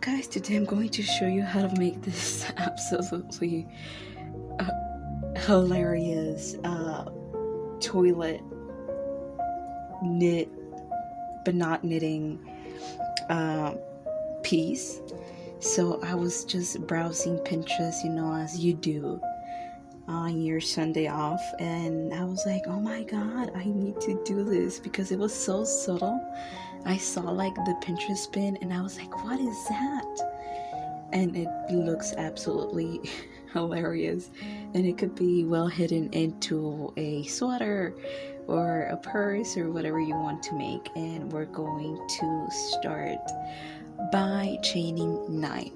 guys, today I'm going to show you how to make this absolutely hilarious toilet knit but not knitting piece. So I was just browsing Pinterest, as you do on your Sunday off, and I was like, oh my god, I need to do this because it was so subtle. I saw like the Pinterest pin and I was like, what is that? And it looks absolutely hilarious, and it could be well hidden into a sweater or a purse or whatever you want to make. And we're going to start by chaining 9.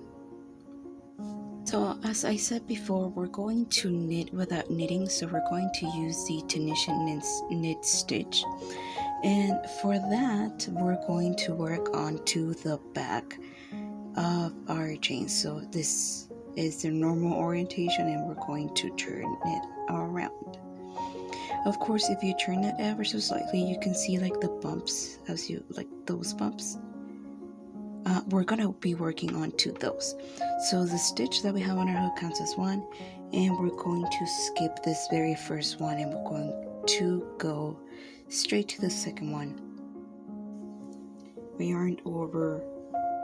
So as I said before, we're going to knit without knitting, so we're going to use the Tunisian Knit Stitch. And for that, we're going to work onto the back of our chain. So this is the normal orientation, and we're going to turn it around. Of course, if you turn it ever so slightly, you can see like the bumps, as you like those bumps. We're gonna be working onto those. So the stitch that we have on our hook counts as 1, and we're going to skip this very first one, and we're going to go straight to the second one. We yarn over,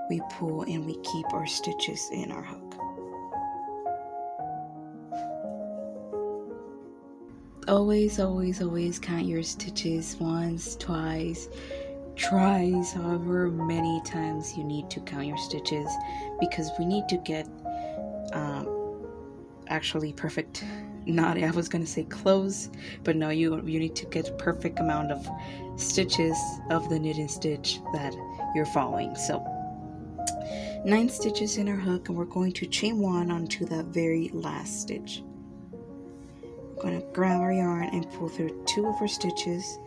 we pull, and we keep our stitches in our hook. Always count your stitches once, twice, thrice, however many times you need to count your stitches, because we need to get actually perfect. Not, I was gonna say close, but no, you need to get a perfect amount of stitches of the knit and stitch that you're following. So 9 stitches in our hook, and we're going to chain 1 onto that very last stitch. We're going to grab our yarn and pull through 2 of our stitches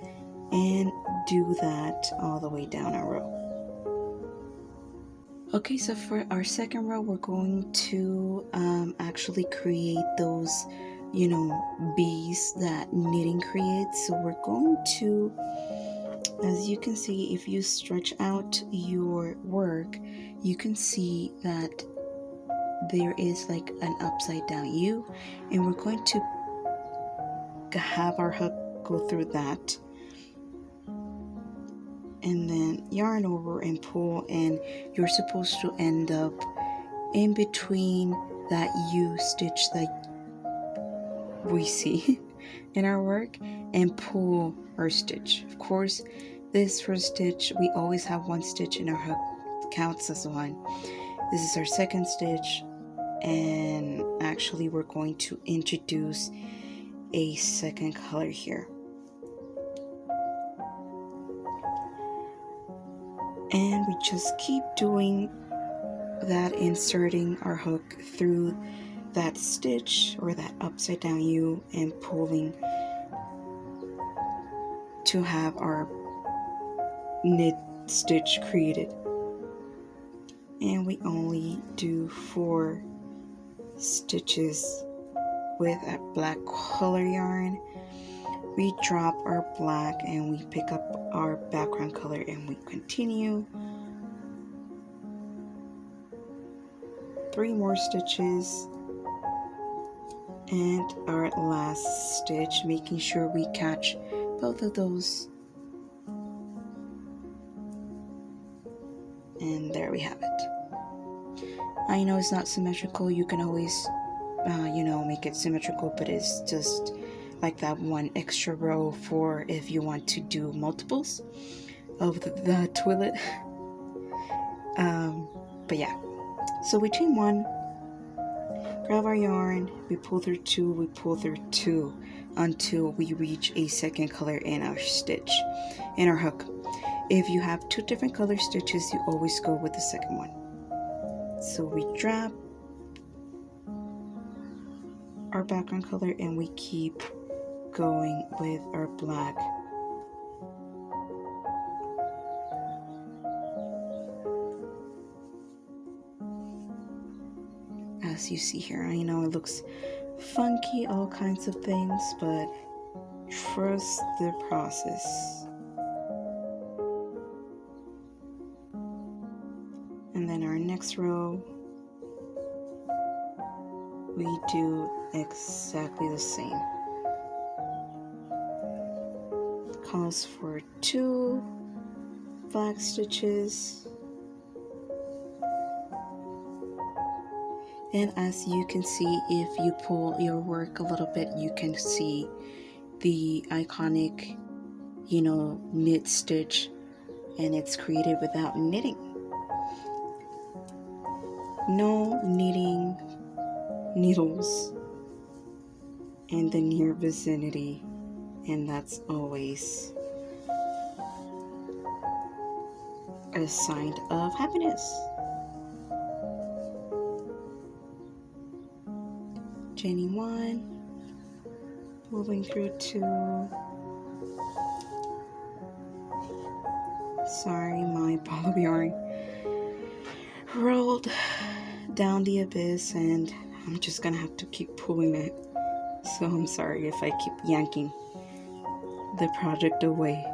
and do that all the way down our row. Okay, so for our second row, we're going to actually create those bees that knitting creates. So we're going to, as you can see, if you stretch out your work, you can see that there is like an upside down U, and we're going to have our hook go through that, and then yarn over and pull, and you're supposed to end up in between that U stitch that we see in our work, and pull our stitch. Of course, this first stitch, we always have 1 stitch in our hook, counts as 1. This is our second stitch, and actually we're going to introduce a second color here. And we just keep doing that, inserting our hook through that stitch or that upside down U and pulling to have our knit stitch created. And we only do 4 stitches with a black color yarn. We drop our black and we pick up our background color, and we continue 3 more stitches and our last stitch, making sure we catch both of those. And there we have it. I know it's not symmetrical. You can always make it symmetrical, but it's just like that 1 extra row for if you want to do multiples of the toilet. But yeah, so we chain 1, grab our yarn, we pull through 2, we pull through 2 until we reach a second color in our stitch, in our hook. If you have 2 different color stitches, you always go with the second one. So we drop our background color and we keep going with our black. As you see here, I know it looks funky, all kinds of things, but trust the process. And And then our next row, we do exactly the same. Calls for 2 black stitches. And as you can see, if you pull your work a little bit, you can see the iconic, knit stitch, and it's created without knitting. No knitting needles in the near vicinity, and that's always a sign of happiness. Chaining 1, moving through 2. Sorry, my ball of yarn rolled down the abyss, and I'm just gonna have to keep pulling it. So I'm sorry if I keep yanking the project away.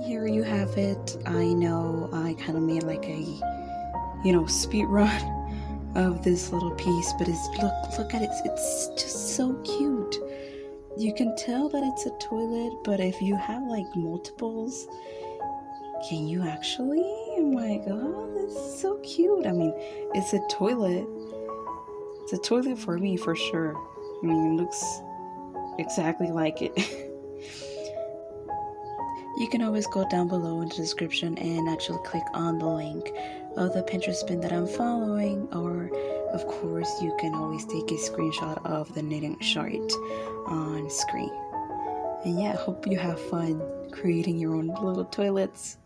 Here you have it. I know I kind of made like a, speed run of this little piece, but look at it. It's just so cute. You can tell that it's a toilet, but if you have like multiples, can you actually? I'm like, oh, this is so cute. I mean, it's a toilet. It's a toilet for me, for sure. I mean, it looks exactly like it. You can always go down below in the description and actually click on the link of the Pinterest pin that I'm following, or of course you can always take a screenshot of the knitting chart on screen. And yeah, I hope you have fun creating your own little toilets.